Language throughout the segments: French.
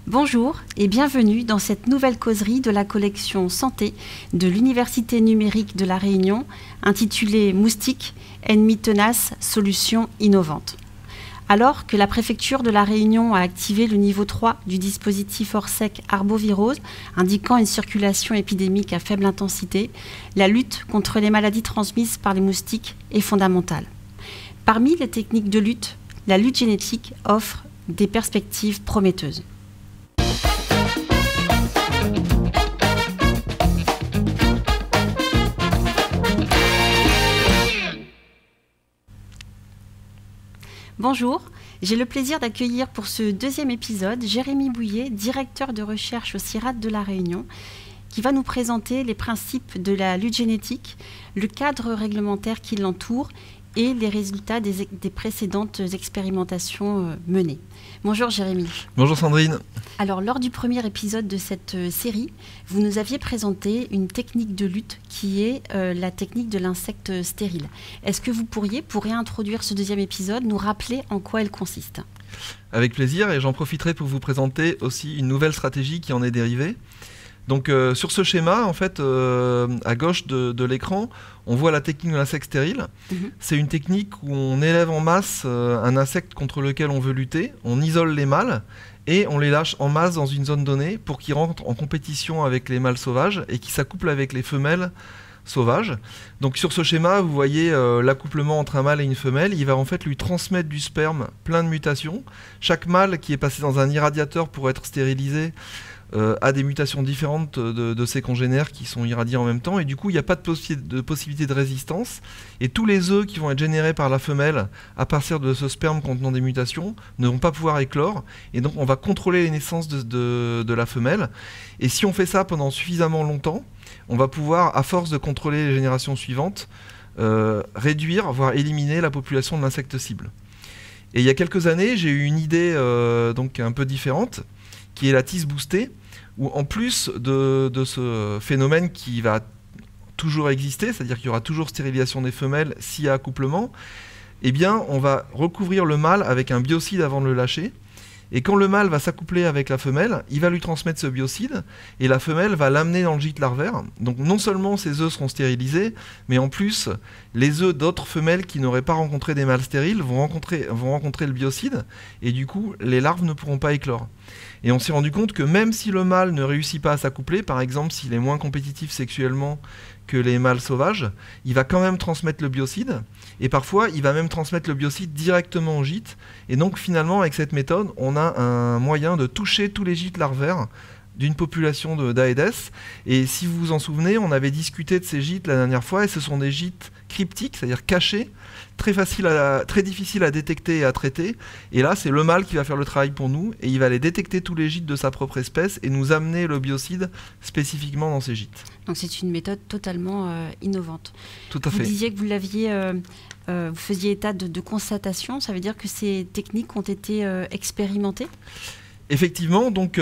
Bonjour et bienvenue dans cette nouvelle causerie de la collection Santé de l'Université numérique de La Réunion, intitulée Moustiques, ennemis tenaces, solutions innovantes. Alors que la préfecture de La Réunion a activé le niveau 3 du dispositif Orsec arbovirose, indiquant une circulation épidémique à faible intensité, la lutte contre les maladies transmises par les moustiques est fondamentale. Parmi les techniques de lutte, la lutte génétique offre des perspectives prometteuses. Bonjour, j'ai le plaisir d'accueillir pour ce deuxième épisode Jérémy Bouillet, directeur de recherche au CIRAD de La Réunion, qui va nous présenter les principes de la lutte génétique, le cadre réglementaire qui l'entoure et les résultats des précédentes expérimentations menées. Bonjour Jérémy. Bonjour Sandrine. Alors lors du premier épisode de cette série, vous nous aviez présenté une technique de lutte qui est la technique de l'insecte stérile. Est-ce que vous pourriez, pour réintroduire ce deuxième épisode, nous rappeler en quoi elle consiste ? Avec plaisir, et j'en profiterai pour vous présenter aussi une nouvelle stratégie qui en est dérivée. Donc sur ce schéma, en fait, à gauche de l'écran, on voit la technique de l'insecte stérile. C'est une technique où on élève en masse un insecte contre lequel on veut lutter, on isole les mâles et on les lâche en masse dans une zone donnée pour qu'ils rentrent en compétition avec les mâles sauvages et qu'ils s'accouplent avec les femelles sauvages. Donc sur ce schéma, vous voyez l'accouplement entre un mâle et une femelle. Il va en fait lui transmettre du sperme plein de mutations. Chaque mâle qui est passé dans un irradiateur pour être stérilisé a des mutations différentes de ses congénères qui sont irradiés en même temps, et du coup il n'y a pas de possibilité de résistance, et tous les œufs qui vont être générés par la femelle à partir de ce sperme contenant des mutations ne vont pas pouvoir éclore, et donc on va contrôler les naissances de la femelle, et si on fait ça pendant suffisamment longtemps, on va pouvoir, à force de contrôler les générations suivantes, réduire, voire éliminer la population de l'insecte cible. Et il y a quelques années, j'ai eu une idée donc un peu différente, qui est la tisse boostée, où en plus de ce phénomène qui va toujours exister, c'est-à-dire qu'il y aura toujours stérilisation des femelles s'il y a accouplement, eh bien on va recouvrir le mâle avec un biocide avant de le lâcher, et quand le mâle va s'accoupler avec la femelle, il va lui transmettre ce biocide, et la femelle va l'amener dans le gîte larvaire. Donc non seulement ses œufs seront stérilisés, mais en plus, les œufs d'autres femelles qui n'auraient pas rencontré des mâles stériles vont rencontrer le biocide, et du coup, les larves ne pourront pas éclore. Et on s'est rendu compte que même si le mâle ne réussit pas à s'accoupler, par exemple s'il est moins compétitif sexuellement que les mâles sauvages, il va quand même transmettre le biocide, et parfois il va même transmettre le biocide directement au gîte, et donc finalement avec cette méthode on a un moyen de toucher tous les gîtes larvaires d'une population d'Aedes, et si vous vous en souvenez, on avait discuté de ces gîtes la dernière fois, et ce sont des gîtes cryptiques, c'est-à-dire cachés, très difficiles à détecter et à traiter, et là c'est le mâle qui va faire le travail pour nous, et il va aller détecter tous les gîtes de sa propre espèce, et nous amener le biocide spécifiquement dans ces gîtes. Donc c'est une méthode totalement innovante. Tout à fait. Vous disiez que vous l'aviez... vous faisiez état de constatation, ça veut dire que ces techniques ont été expérimentées ? Effectivement, donc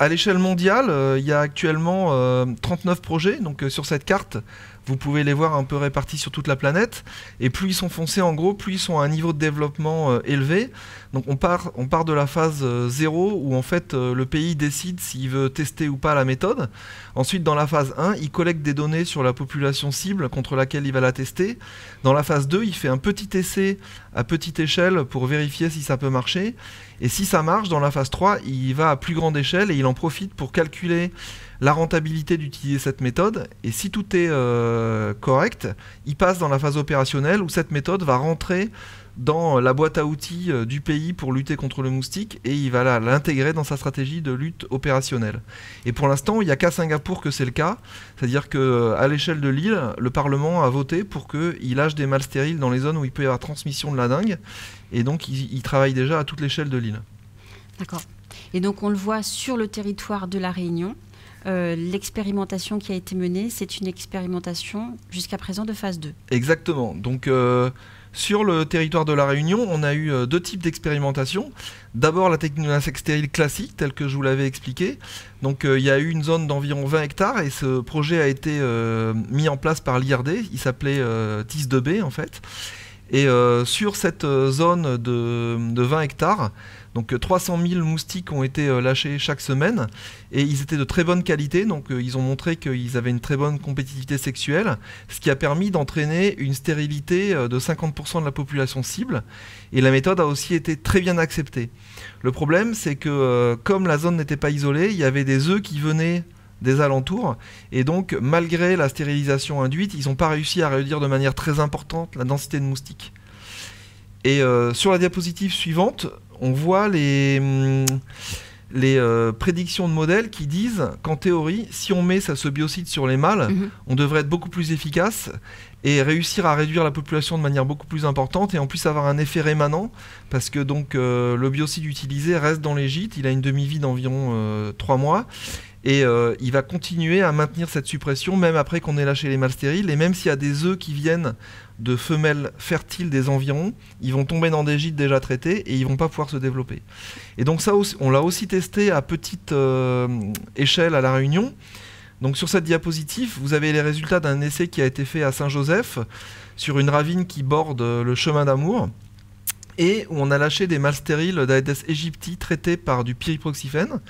à l'échelle mondiale, il y a actuellement 39 projets. Donc sur cette carte, vous pouvez les voir un peu répartis sur toute la planète. Et plus ils sont foncés, en gros, plus ils sont à un niveau de développement élevé. Donc on part de la phase 0 où en fait le pays décide s'il veut tester ou pas la méthode. Ensuite, dans la phase 1, il collecte des données sur la population cible contre laquelle il va la tester. Dans la phase 2, il fait un petit essai à petite échelle pour vérifier si ça peut marcher. Et si ça marche, dans la phase 3, il va à plus grande échelle et il en profite pour calculer la rentabilité d'utiliser cette méthode. Et si tout est correct, il passe dans la phase opérationnelle où cette méthode va rentrer dans la boîte à outils du pays pour lutter contre le moustique, et il va l'intégrer dans sa stratégie de lutte opérationnelle. Et pour l'instant, il n'y a qu'à Singapour que c'est le cas, c'est-à-dire qu'à l'échelle de l'île, le Parlement a voté pour qu'il lâche des mâles stériles dans les zones où il peut y avoir transmission de la dengue, et donc il travaille déjà à toute l'échelle de l'île. D'accord. Et donc on le voit sur le territoire de La Réunion. L'expérimentation qui a été menée, c'est une expérimentation jusqu'à présent de phase 2. Exactement. Donc sur le territoire de La Réunion, on a eu deux types d'expérimentation. D'abord la technique de l'insecte stérile classique, telle que je vous l'avais expliqué. Donc il y a eu une zone d'environ 20 hectares et ce projet a été mis en place par l'IRD. Il s'appelait TIS2B en fait. Et sur cette zone de 20 hectares, donc 300 000 moustiques ont été lâchés chaque semaine et ils étaient de très bonne qualité, donc ils ont montré qu'ils avaient une très bonne compétitivité sexuelle, ce qui a permis d'entraîner une stérilité de 50% de la population cible, et la méthode a aussi été très bien acceptée. Le problème, c'est que comme la zone n'était pas isolée, il y avait des œufs qui venaient des alentours, et donc malgré la stérilisation induite, ils n'ont pas réussi à réduire de manière très importante la densité de moustiques. Et sur la diapositive suivante, on voit les prédictions de modèles qui disent qu'en théorie, si on met ce biocide sur les mâles, on devrait être beaucoup plus efficace et réussir à réduire la population de manière beaucoup plus importante, et en plus avoir un effet rémanent, parce que donc, le biocide utilisé reste dans les gîtes, il a une demi-vie d'environ 3 mois, et il va continuer à maintenir cette suppression même après qu'on ait lâché les mâles stériles, et même s'il y a des œufs qui viennent de femelles fertiles des environs, ils vont tomber dans des gîtes déjà traités et ils vont pas pouvoir se développer. Et donc ça, on l'a aussi testé à petite échelle à La Réunion. Donc sur cette diapositive, vous avez les résultats d'un essai qui a été fait à Saint-Joseph sur une ravine qui borde le chemin d'Amour, et où on a lâché des mâles stériles d'Aedes aegypti traités par du pyriproxyphène.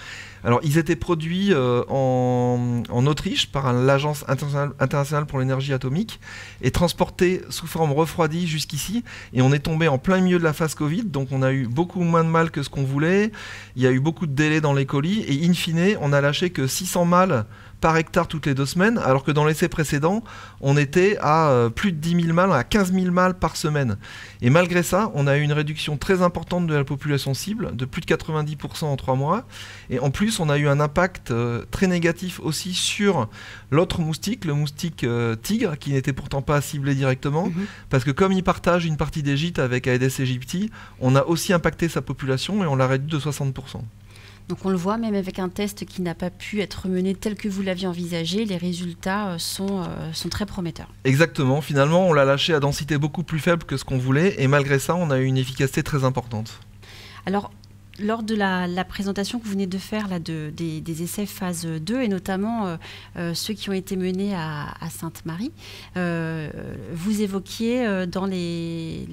Alors, ils étaient produits en Autriche par l'Agence internationale pour l'énergie atomique et transportés sous forme refroidie jusqu'ici. Et on est tombé en plein milieu de la phase Covid, donc on a eu beaucoup moins de mâles que ce qu'on voulait. Il y a eu beaucoup de délais dans les colis, et in fine, on a lâché que 600 mâles par hectare toutes les 2 semaines, alors que dans l'essai précédent, on était à plus de 10 000 mâles, à 15 000 mâles par semaine. Et malgré ça, on a eu une réduction très importante de la population cible, de plus de 90% en 3 mois. Et en plus, on a eu un impact très négatif aussi sur l'autre moustique, le moustique tigre, qui n'était pourtant pas ciblé directement, parce que comme il partage une partie des gîtes avec Aedes aegypti, on a aussi impacté sa population et on l'a réduit de 60%. Donc on le voit, même avec un test qui n'a pas pu être mené tel que vous l'aviez envisagé, les résultats sont très prometteurs. Exactement, finalement on l'a lâché à densité beaucoup plus faible que ce qu'on voulait, et malgré ça on a eu une efficacité très importante. Alors, lors de la présentation que vous venez de faire là, des essais phase 2, et notamment ceux qui ont été menés à Sainte-Marie, vous évoquiez dans les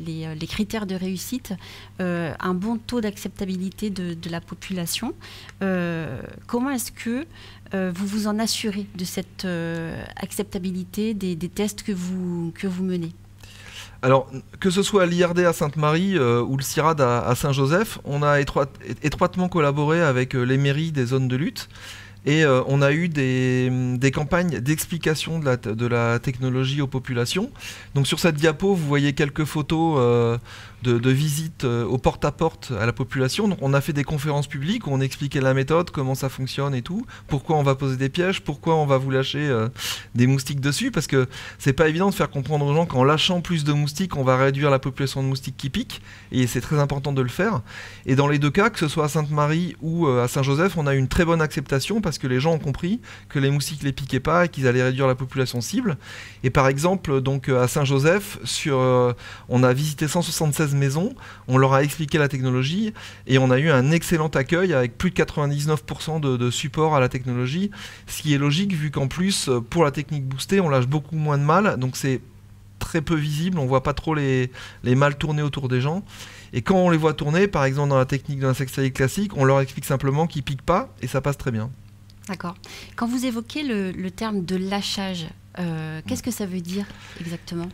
critères de réussite un bon taux d'acceptabilité de la population. Comment est-ce que vous vous en assurez de cette acceptabilité des tests que vous menez ? Alors, que ce soit à l'IRD à Sainte-Marie ou le CIRAD à Saint-Joseph, on a étroitement collaboré avec les mairies des zones de lutte, et on a eu des campagnes d'explication de la technologie aux populations. Donc sur cette diapo, vous voyez quelques photos de visites au porte-à-porte à la population. Donc on a fait des conférences publiques où on expliquait la méthode, comment ça fonctionne et tout, pourquoi on va poser des pièges, pourquoi on va vous lâcher des moustiques dessus, parce que c'est pas évident de faire comprendre aux gens qu'en lâchant plus de moustiques, on va réduire la population de moustiques qui piquent, et c'est très important de le faire. Et dans les deux cas, que ce soit à Sainte-Marie ou à Saint-Joseph, on a eu une très bonne acceptation parce que les gens ont compris que les moustiques les piquaient pas et qu'ils allaient réduire la population cible. Et par exemple, donc à Saint-Joseph, on a visité 176 maisons, on leur a expliqué la technologie et on a eu un excellent accueil avec plus de 99% de support à la technologie, ce qui est logique vu qu'en plus, pour la technique boostée, on lâche beaucoup moins de mâles, donc c'est très peu visible, on voit pas trop les mâles tourner autour des gens. Et quand on les voit tourner, par exemple dans la technique de l'insecte stérile classique, on leur explique simplement qu'ils piquent pas et ça passe très bien. D'accord. Quand vous évoquez le terme de lâchage, qu'est-ce que ça veut dire exactement ?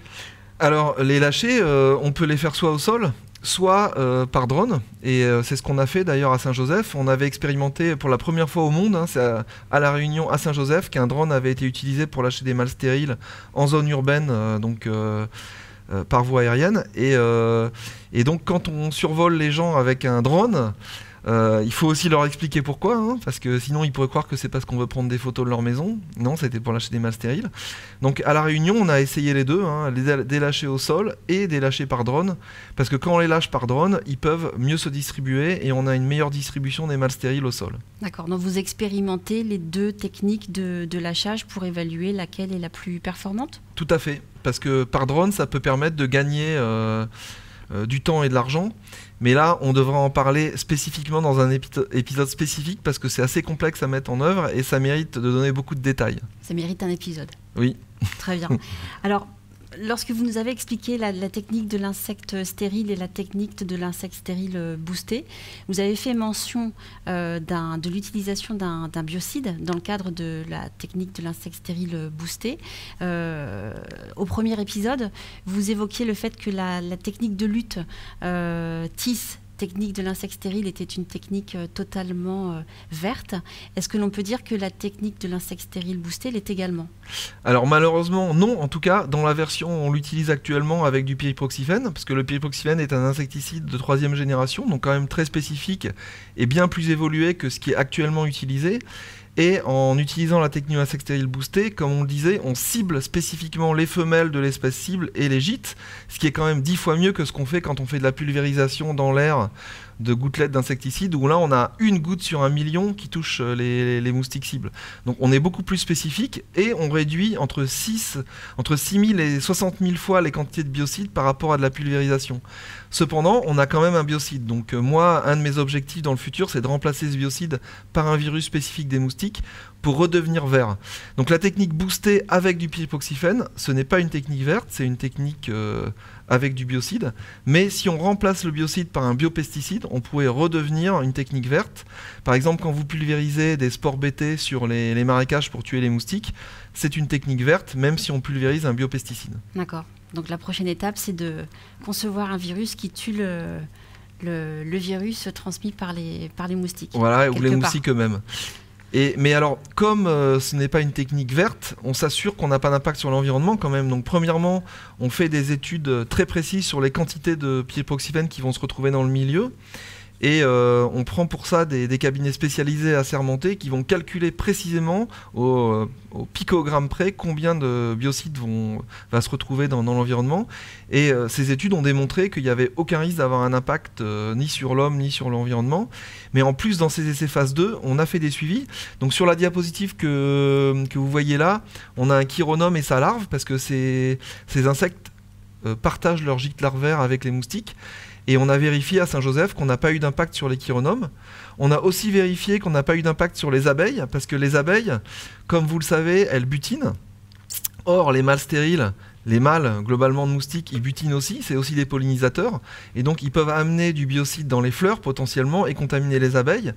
Alors, les lâchers, on peut les faire soit au sol, soit par drone. Et c'est ce qu'on a fait d'ailleurs à Saint-Joseph. On avait expérimenté pour la première fois au monde, c'est à La Réunion, à Saint-Joseph, qu'un drone avait été utilisé pour lâcher des mâles stériles en zone urbaine, par voie aérienne. Et donc, quand on survole les gens avec un drone, il faut aussi leur expliquer pourquoi, parce que sinon ils pourraient croire que c'est parce qu'on veut prendre des photos de leur maison. Non, c'était pour lâcher des mâles stériles. Donc à La Réunion, on a essayé les deux, des lâchers au sol et des lâchers par drone, parce que quand on les lâche par drone, ils peuvent mieux se distribuer et on a une meilleure distribution des mâles stériles au sol. D'accord, donc vous expérimentez les deux techniques de lâchage pour évaluer laquelle est la plus performante ? Tout à fait, parce que par drone, ça peut permettre de gagner du temps et de l'argent. Mais là, on devra en parler spécifiquement dans un épisode spécifique parce que c'est assez complexe à mettre en œuvre et ça mérite de donner beaucoup de détails. Ça mérite un épisode. Oui. Très bien. Alors, lorsque vous nous avez expliqué la technique de l'insecte stérile et la technique de l'insecte stérile boosté, vous avez fait mention de l'utilisation d'un biocide dans le cadre de la technique de l'insecte stérile boosté. Au premier épisode, vous évoquiez le fait que la technique de lutte TIS, technique de l'insecte stérile, était une technique totalement verte. Est-ce que l'on peut dire que la technique de l'insecte stérile boosté l'est également? Alors malheureusement non, en tout cas dans la version on l'utilise actuellement avec du pyriproxyphène, parce que le pyriproxyphène est un insecticide de 3e génération, donc quand même très spécifique et bien plus évolué que ce qui est actuellement utilisé. Et en utilisant la technique de l'insecte stérile boosté, comme on le disait, on cible spécifiquement les femelles de l'espèce cible et les gîtes, ce qui est quand même 10 fois mieux que ce qu'on fait quand on fait de la pulvérisation dans l'air de gouttelettes d'insecticides, où là on a une goutte sur 1 million qui touche les moustiques cibles. Donc on est beaucoup plus spécifique et on réduit entre 6 000 et 60 000 fois les quantités de biocides par rapport à de la pulvérisation. Cependant, on a quand même un biocide. Donc moi, un de mes objectifs dans le futur, c'est de remplacer ce biocide par un virus spécifique des moustiques pour redevenir vert. Donc la technique boostée avec du pyriproxyphène, ce n'est pas une technique verte, c'est une technique avec du biocide. Mais si on remplace le biocide par un biopesticide, on pourrait redevenir une technique verte. Par exemple, quand vous pulvérisez des spores BT sur les marécages pour tuer les moustiques, c'est une technique verte, même si on pulvérise un biopesticide. D'accord. Donc la prochaine étape, c'est de concevoir un virus qui tue le virus transmis par les moustiques. Voilà, ou les moustiques eux-mêmes. Mais alors, comme ce n'est pas une technique verte, on s'assure qu'on n'a pas d'impact sur l'environnement quand même. Donc premièrement, on fait des études très précises sur les quantités de pyriproxyphène qui vont se retrouver dans le milieu. Et on prend pour ça des cabinets spécialisés assermentés qui vont calculer précisément au picogramme près combien de biocides va se retrouver dans l'environnement. Et ces études ont démontré qu'il n'y avait aucun risque d'avoir un impact ni sur l'homme ni sur l'environnement. Mais en plus, dans ces essais phase 2, on a fait des suivis. Donc sur la diapositive que vous voyez là, on a un chironome et sa larve, parce que ces insectes partagent leur gîte larvaire avec les moustiques. Et on a vérifié à Saint-Joseph qu'on n'a pas eu d'impact sur les chironomes. On a aussi vérifié qu'on n'a pas eu d'impact sur les abeilles, parce que les abeilles, comme vous le savez, elles butinent. Or, les mâles stériles, les mâles globalement de moustiques, ils butinent aussi, c'est aussi des pollinisateurs. Et donc, ils peuvent amener du biocide dans les fleurs potentiellement et contaminer les abeilles.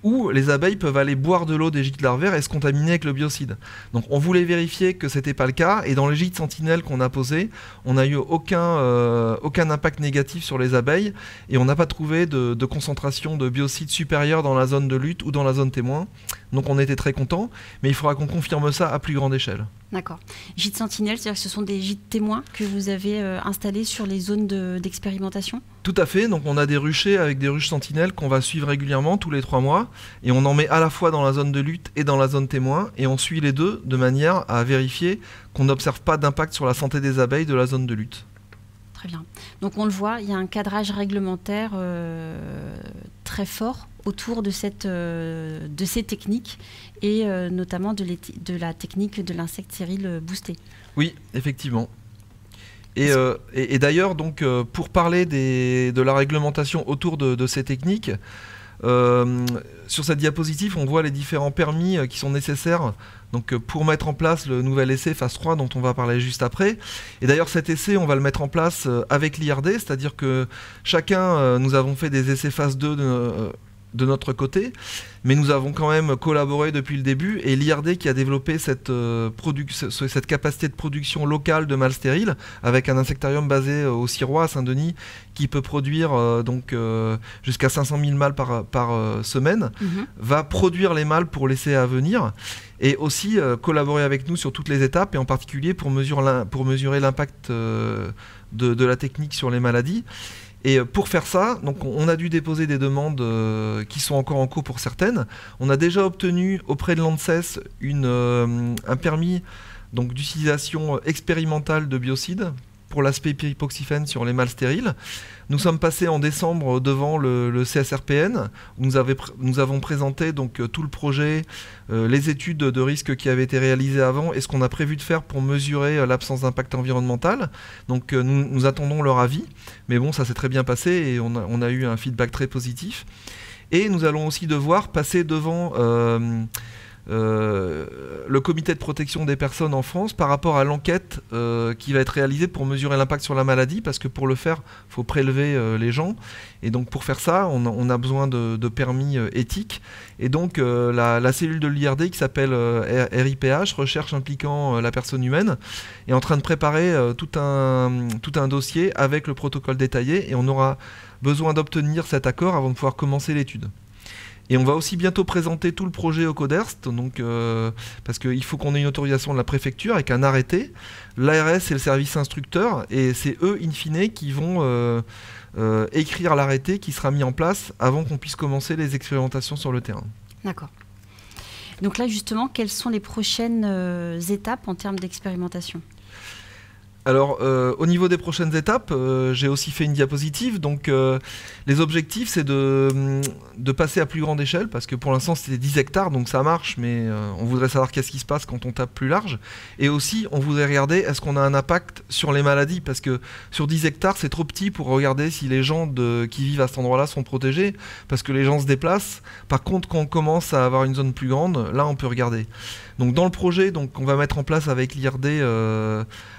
Ou les abeilles peuvent aller boire de l'eau des gîtes larvaires et se contaminer avec le biocide. Donc on voulait vérifier que ce n'était pas le cas, et dans les gîtes sentinelles qu'on a posés, on n'a eu aucun impact négatif sur les abeilles, et on n'a pas trouvé de concentration de biocide supérieure dans la zone de lutte ou dans la zone témoin. Donc on était très contents, mais il faudra qu'on confirme ça à plus grande échelle. D'accord. Gîtes sentinelles, c'est-à-dire que ce sont des gîtes témoins que vous avez installés sur les zones d'expérimentation ? Tout à fait, donc on a des ruchers avec des ruches sentinelles qu'on va suivre régulièrement tous les 3 mois, et on en met à la fois dans la zone de lutte et dans la zone témoin, et on suit les deux de manière à vérifier qu'on n'observe pas d'impact sur la santé des abeilles de la zone de lutte. Très bien. Donc on le voit, il y a un cadrage réglementaire très fort autour de ces techniques, et notamment de la technique de l'insecte stérile boosté. Oui, effectivement. Et d'ailleurs, donc, pour parler de la réglementation autour de ces techniques, sur cette diapositive, on voit les différents permis qui sont nécessaires donc, pour mettre en place le nouvel essai phase 3 dont on va parler juste après. Et d'ailleurs, cet essai, on va le mettre en place avec l'IRD, c'est-à-dire que chacun, nous avons fait des essais phase 2 de notre côté, mais nous avons quand même collaboré depuis le début, et l'IRD qui a développé cette capacité de production locale de mâles stériles avec un insectarium basé au Sirois à Saint-Denis qui peut produire jusqu'à 500 000 mâles par semaine, va produire les mâles pour l'essai à venir, et aussi collaborer avec nous sur toutes les étapes, et en particulier pour mesurer l'impact de la technique sur les maladies. Et pour faire ça, donc on a dû déposer des demandes qui sont encore en cours pour certaines. On a déjà obtenu auprès de l'ANSES un permis d'utilisation expérimentale de biocides pour l'aspect pyriproxyphène sur les mâles stériles. Nous sommes passés en décembre devant le CSRPN, où nous avons présenté donc, tout le projet, les études de risque qui avaient été réalisées avant et ce qu'on a prévu de faire pour mesurer l'absence d'impact environnemental. Donc nous attendons leur avis, mais bon, ça s'est très bien passé et on a eu un feedback très positif. Et nous allons aussi devoir passer devant le comité de protection des personnes en France par rapport à l'enquête qui va être réalisée pour mesurer l'impact sur la maladie, parce que pour le faire, il faut prélever les gens. Et donc pour faire ça, on a besoin de permis éthiques. Et donc la cellule de l'IRD qui s'appelle RIPH, Recherche impliquant la personne humaine, est en train de préparer tout un dossier avec le protocole détaillé, et on aura besoin d'obtenir cet accord avant de pouvoir commencer l'étude. Et on va aussi bientôt présenter tout le projet au CODERST, donc, parce qu'il faut qu'on ait une autorisation de la préfecture avec un arrêté. L'ARS est le service instructeur, et c'est eux, in fine, qui vont écrire l'arrêté qui sera mis en place avant qu'on puisse commencer les expérimentations sur le terrain. D'accord. Donc là, justement, quelles sont les prochaines étapes en termes d'expérimentation ? Alors, au niveau des prochaines étapes, j'ai aussi fait une diapositive. Donc, les objectifs, c'est de passer à plus grande échelle, parce que pour l'instant, c'était 10 hectares, donc ça marche, mais on voudrait savoir qu'est-ce qui se passe quand on tape plus large. Et aussi, on voudrait regarder, est-ce qu'on a un impact sur les maladies, parce que sur 10 hectares, c'est trop petit pour regarder si les gens qui vivent à cet endroit-là sont protégés, parce que les gens se déplacent. Par contre, quand on commence à avoir une zone plus grande, là, on peut regarder. Donc, dans le projet qu'on va mettre en place avec l'IRD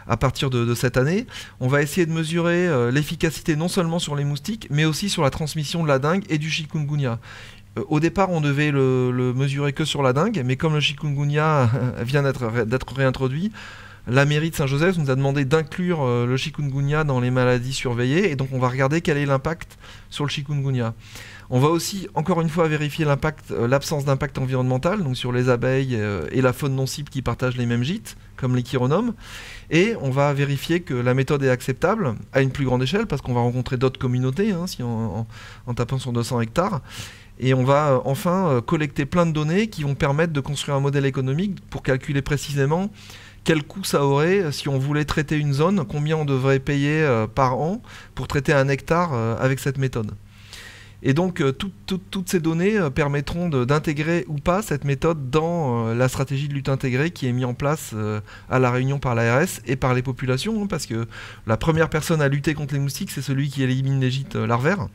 à partir de cette année, on va essayer de mesurer l'efficacité non seulement sur les moustiques, mais aussi sur la transmission de la dengue et du chikungunya. Au départ, on devait le mesurer que sur la dengue, mais comme le chikungunya vient d'être réintroduit, la mairie de Saint-Joseph nous a demandé d'inclure le chikungunya dans les maladies surveillées, et donc on va regarder quel est l'impact sur le chikungunya. On va aussi, encore une fois, vérifier l'absence d'impact environnemental, donc sur les abeilles et la faune non cible qui partagent les mêmes gîtes, comme les chironomes. Et on va vérifier que la méthode est acceptable à une plus grande échelle, parce qu'on va rencontrer d'autres communautés, en tapant sur 200 hectares. Et on va enfin collecter plein de données qui vont permettre de construire un modèle économique pour calculer précisément quel coût ça aurait si on voulait traiter une zone, combien on devrait payer par an pour traiter un hectare avec cette méthode. Et donc, toutes ces données permettront d'intégrer ou pas cette méthode dans la stratégie de lutte intégrée qui est mise en place à La Réunion par l'ARS et par les populations, parce que la première personne à lutter contre les moustiques, c'est celui qui élimine les gîtes larvaires.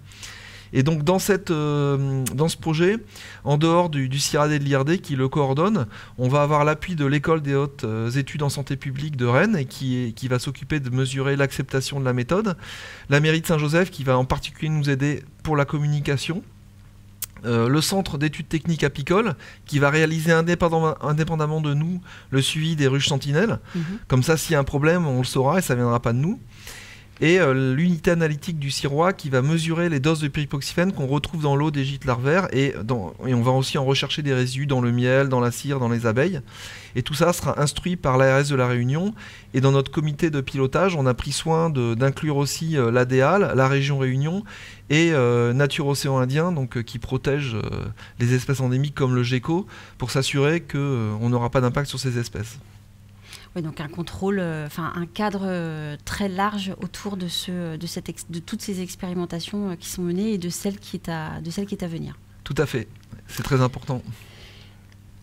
Et donc dans ce projet, en dehors du CIRAD et de l'IRD qui le coordonne, on va avoir l'appui de l'école des hautes études en santé publique de Rennes, et qui va s'occuper de mesurer l'acceptation de la méthode. La mairie de Saint-Joseph qui va en particulier nous aider pour la communication. Le centre d'études techniques apicoles qui va réaliser indépendamment de nous le suivi des ruches sentinelles. Comme ça, s'il y a un problème, on le saura et ça ne viendra pas de nous. Et l'unité analytique du Sirois qui va mesurer les doses de pyriproxyphène qu'on retrouve dans l'eau des gîtes larvaires, et on va aussi en rechercher des résidus dans le miel, dans la cire, dans les abeilles. Et tout ça sera instruit par l'ARS de La Réunion, et dans notre comité de pilotage, on a pris soin d'inclure aussi l'ADEAL, la région Réunion, et Nature Océan Indien, donc, qui protège les espèces endémiques comme le gecko, pour s'assurer qu'on n'aura pas d'impact sur ces espèces. Oui, donc un contrôle, un cadre très large autour de toutes ces expérimentations qui sont menées et de celle qui est à venir. Tout à fait, c'est très important.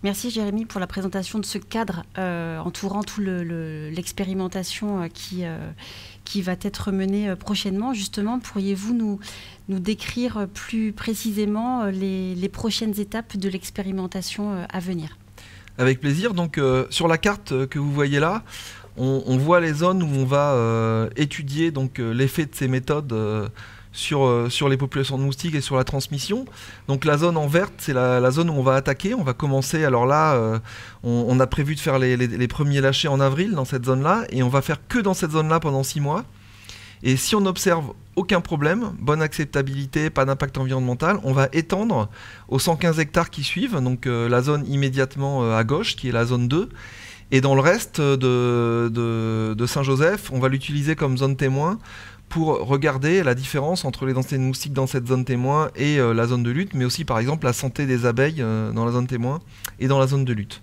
Merci Jérémy pour la présentation de ce cadre entourant toute l'expérimentation qui va être menée prochainement. Justement, pourriez-vous nous décrire plus précisément les prochaines étapes de l'expérimentation à venir ? Avec plaisir. Donc sur la carte que vous voyez là, on voit les zones où on va étudier l'effet de ces méthodes sur les populations de moustiques et sur la transmission. Donc la zone en verte, c'est la zone où on va attaquer. On va commencer, alors là, on a prévu de faire les premiers lâchers en avril dans cette zone-là, et on va faire que dans cette zone-là pendant 6 mois. Et si on n'observe aucun problème, bonne acceptabilité, pas d'impact environnemental, on va étendre aux 115 hectares qui suivent, donc la zone immédiatement à gauche, qui est la zone 2. Et dans le reste de Saint-Joseph, on va l'utiliser comme zone témoin pour regarder la différence entre les densités de moustiques dans cette zone témoin et la zone de lutte, mais aussi par exemple la santé des abeilles dans la zone témoin et dans la zone de lutte.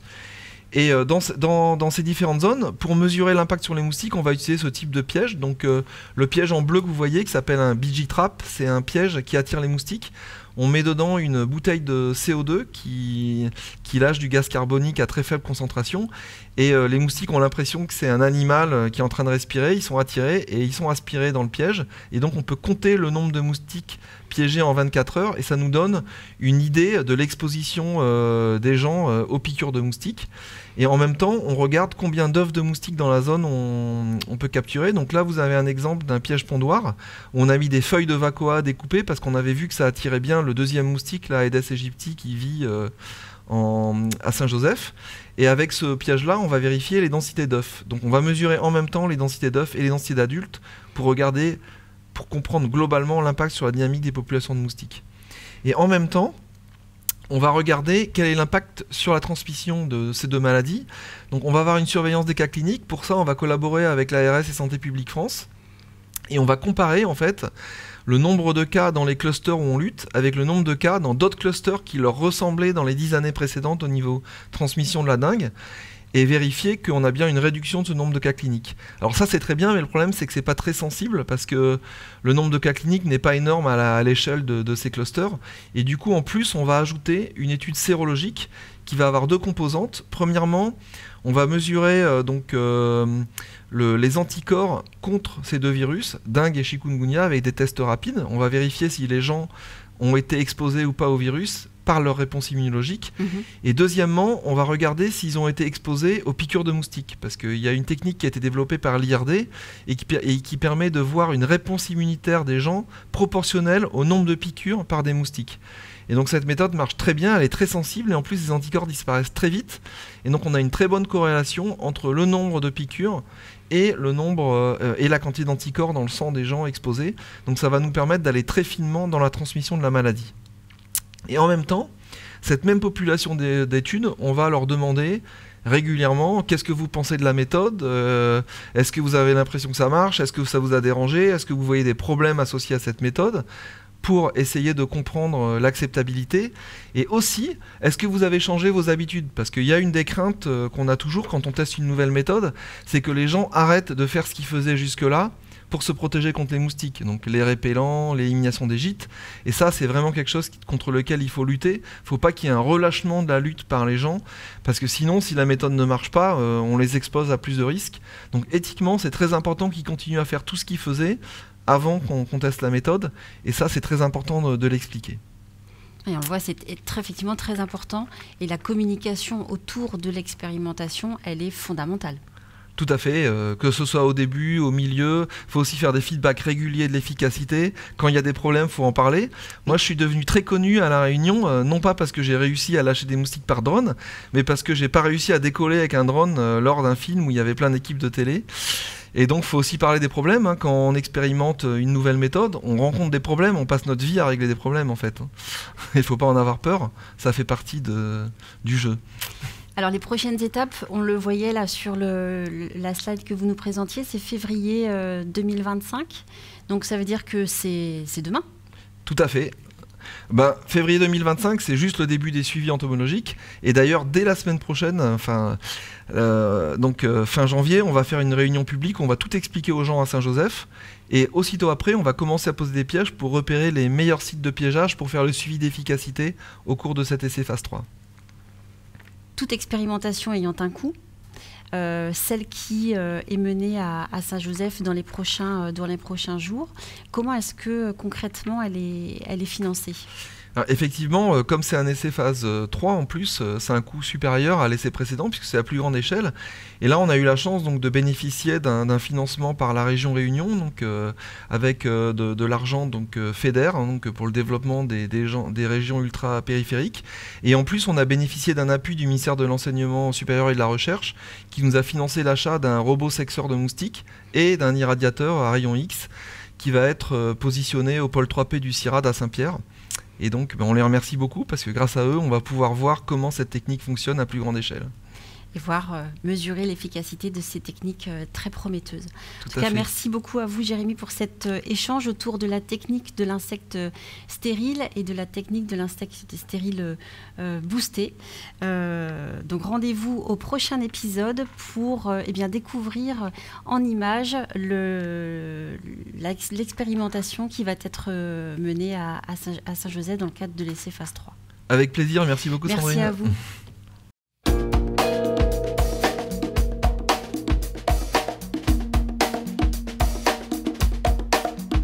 Et dans ces différentes zones, pour mesurer l'impact sur les moustiques, on va utiliser ce type de piège. Donc le piège en bleu que vous voyez, qui s'appelle un BG Trap, c'est un piège qui attire les moustiques. on met dedans une bouteille de CO2 qui lâche du gaz carbonique à très faible concentration. Et les moustiques ont l'impression que c'est un animal qui est en train de respirer. Ils sont attirés et ils sont aspirés dans le piège. Et donc on peut compter le nombre de moustiques piégés en 24 heures. Et ça nous donne une idée de l'exposition des gens aux piqûres de moustiques. Et en même temps, on regarde combien d'œufs de moustiques dans la zone on peut capturer. Donc là, vous avez un exemple d'un piège pondoir où on a mis des feuilles de vacoa découpées parce qu'on avait vu que ça attirait bien le deuxième moustique, la Aedes aegypti, qui vit à Saint-Joseph. Et avec ce piège-là, on va vérifier les densités d'œufs. Donc on va mesurer en même temps les densités d'œufs et les densités d'adultes pour comprendre globalement l'impact sur la dynamique des populations de moustiques. Et en même temps, on va regarder quel est l'impact sur la transmission de ces deux maladies. Donc on va avoir une surveillance des cas cliniques. Pour ça, on va collaborer avec l'ARS et Santé publique France. Et on va comparer en fait le nombre de cas dans les clusters où on lutte avec le nombre de cas dans d'autres clusters qui leur ressemblaient dans les 10 années précédentes au niveau transmission de la dengue, et vérifier qu'on a bien une réduction de ce nombre de cas cliniques. Alors ça c'est très bien, mais le problème c'est que c'est pas très sensible parce que le nombre de cas cliniques n'est pas énorme à l'échelle de ces clusters. Et du coup en plus on va ajouter une étude sérologique qui va avoir deux composantes. Premièrement, on va mesurer les anticorps contre ces deux virus, dengue et chikungunya, avec des tests rapides. On va vérifier si les gens ont été exposés ou pas au virus par leur réponse immunologique. Et deuxièmement, on va regarder s'ils ont été exposés aux piqûres de moustiques, parce qu'il y a une technique qui a été développée par l'IRD et qui permet de voir une réponse immunitaire des gens proportionnelle au nombre de piqûres par des moustiques. Et donc cette méthode marche très bien, elle est très sensible, et en plus les anticorps disparaissent très vite. Et donc on a une très bonne corrélation entre le nombre de piqûres et la quantité d'anticorps dans le sang des gens exposés. Donc ça va nous permettre d'aller très finement dans la transmission de la maladie. Et en même temps, cette même population d'études, on va leur demander régulièrement qu'est-ce que vous pensez de la méthode, est-ce que vous avez l'impression que ça marche, est-ce que ça vous a dérangé, est-ce que vous voyez des problèmes associés à cette méthode, pour essayer de comprendre l'acceptabilité. Et aussi, est-ce que vous avez changé vos habitudes? Parce qu'il y a une des craintes qu'on a toujours quand on teste une nouvelle méthode, c'est que les gens arrêtent de faire ce qu'ils faisaient jusque-là pour se protéger contre les moustiques, donc les répellents, l'élimination des gîtes. Et ça, c'est vraiment quelque chose contre lequel il faut lutter. Il ne faut pas qu'il y ait un relâchement de la lutte par les gens, parce que sinon, si la méthode ne marche pas, on les expose à plus de risques. Donc éthiquement, c'est très important qu'ils continuent à faire tout ce qu'ils faisaient avant qu'on teste la méthode. Et ça, c'est très important de l'expliquer. Et on le voit, c'est effectivement très important. Et la communication autour de l'expérimentation, elle est fondamentale. Tout à fait, que ce soit au début, au milieu, il faut aussi faire des feedbacks réguliers de l'efficacité. Quand il y a des problèmes, il faut en parler. Moi, je suis devenu très connu à La Réunion, non pas parce que j'ai réussi à lâcher des moustiques par drone, mais parce que j'ai pas réussi à décoller avec un drone lors d'un film où il y avait plein d'équipes de télé. Et donc, il faut aussi parler des problèmes. Hein. Quand on expérimente une nouvelle méthode, on rencontre des problèmes, on passe notre vie à régler des problèmes, en fait. Il ne faut pas en avoir peur, ça fait partie du jeu. Alors, les prochaines étapes, on le voyait là sur la slide que vous nous présentiez, c'est février 2025. Donc, ça veut dire que c'est demain? Tout à fait. Février 2025, c'est juste le début des suivis entomologiques. Et d'ailleurs, dès la semaine prochaine, fin janvier, on va faire une réunion publique, on va tout expliquer aux gens à Saint-Joseph. Et aussitôt après, on va commencer à poser des pièges pour repérer les meilleurs sites de piégeage pour faire le suivi d'efficacité au cours de cet essai phase 3. Toute expérimentation ayant un coût, celle qui est menée à Saint-Joseph dans les prochains jours, comment est-ce que concrètement elle est financée? Alors, effectivement, comme c'est un essai phase 3 en plus, c'est un coût supérieur à l'essai précédent puisque c'est à plus grande échelle. Et là, on a eu la chance donc, de bénéficier d'un financement par la région Réunion, donc, avec de l'argent FEDER, donc, pour le développement des régions ultra-périphériques. Et en plus, on a bénéficié d'un appui du ministère de l'Enseignement supérieur et de la Recherche qui nous a financé l'achat d'un robot sexeur de moustiques et d'un irradiateur à rayon X qui va être positionné au pôle 3P du CIRAD à Saint-Pierre. Et donc, on les remercie beaucoup parce que grâce à eux, on va pouvoir voir comment cette technique fonctionne à plus grande échelle. Et voir mesurer l'efficacité de ces techniques très prometteuses. En tout cas, merci beaucoup à vous, Jérémy, pour cet échange autour de la technique de l'insecte stérile et de la technique de l'insecte stérile boosté. Donc, rendez-vous au prochain épisode pour découvrir en images la l'expérimentation qui va être menée à Saint-Joseph dans le cadre de l'essai phase 3. Avec plaisir, merci beaucoup Sandrine. Merci à vous.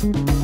Thank you.